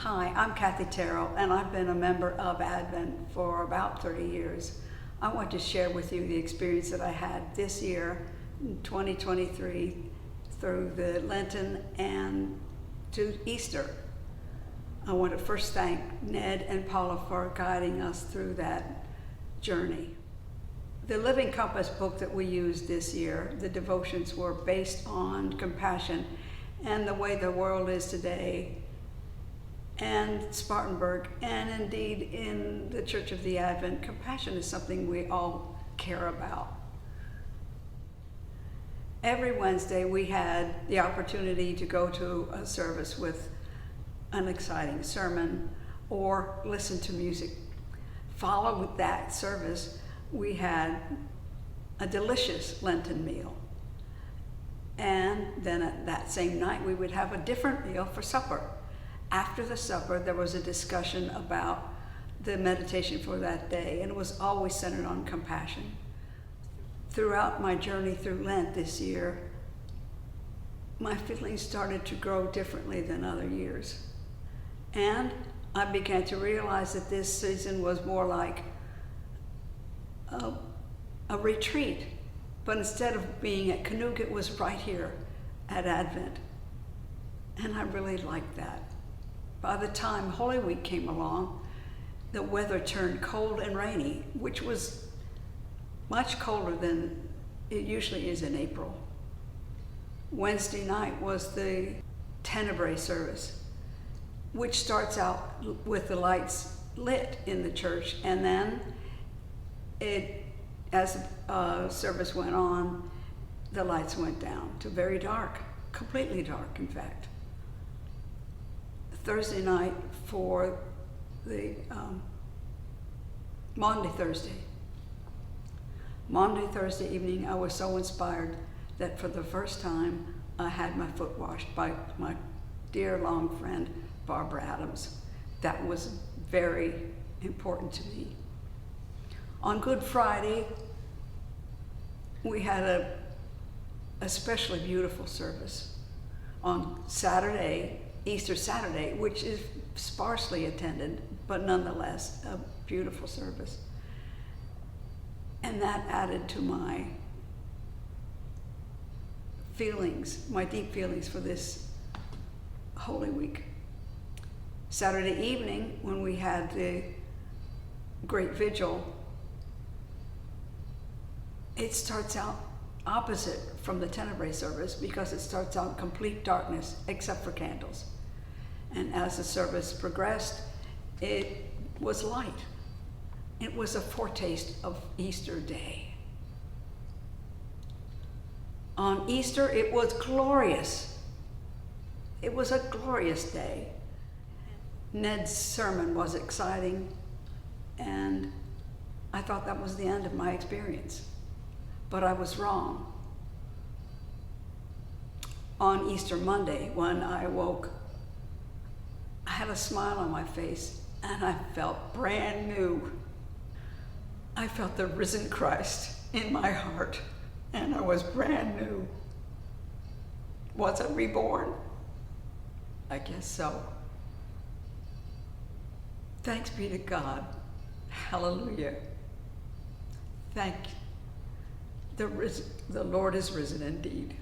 Hi, I'm Cathy Terrell, and I've been a member of Advent for about 30 years. I want to share with you the experience that I had this year, in 2023, through the Lenten and to Easter. I want to first thank Ned and Paula for guiding us through that journey. The Living Compass book that we used this year, the devotions were based on compassion and the way the world is today, and Spartanburg, and indeed in the Church of the Advent, compassion is something we all care about. Every Wednesday we had the opportunity to go to a service with an exciting sermon or listen to music. Following that service, we had a delicious Lenten meal. And then at that same night, we would have a different meal for supper. After the supper, there was a discussion about the meditation for that day, and it was always centered on compassion. Throughout my journey through Lent this year, my feelings started to grow differently than other years. And I began to realize that this season was more like a retreat, but instead of being at Canuck, it was right here at Advent. And I really liked that. By the time Holy Week came along, the weather turned cold and rainy, which was much colder than it usually is in April. Wednesday night was the Tenebrae service, which starts out with the lights lit in the church, and then as the service went on, the lights went down to very dark, completely dark, in fact. Thursday night for the Maundy Thursday evening, I was so inspired that for the first time I had my foot washed by my dear long friend Barbara Adams. That was very important to me. On Good Friday, we had a especially beautiful service. On Saturday, Easter Saturday, which is sparsely attended, but nonetheless a beautiful service. And that added to my feelings, my deep feelings for this Holy Week. Saturday evening, when we had the great vigil, it starts out opposite from the Tenebrae service because it starts out in complete darkness except for candles. And as the service progressed, it was light. It was a foretaste of Easter Day. On Easter, it was glorious. It was a glorious day. Ned's sermon was exciting, and I thought that was the end of my experience. But I was wrong. On Easter Monday, when I woke, I had a smile on my face and I felt brand new. I felt the risen Christ in my heart and I was brand new. Was I reborn? I guess so. Thanks be to God. Hallelujah. Thank you. The Lord is risen indeed.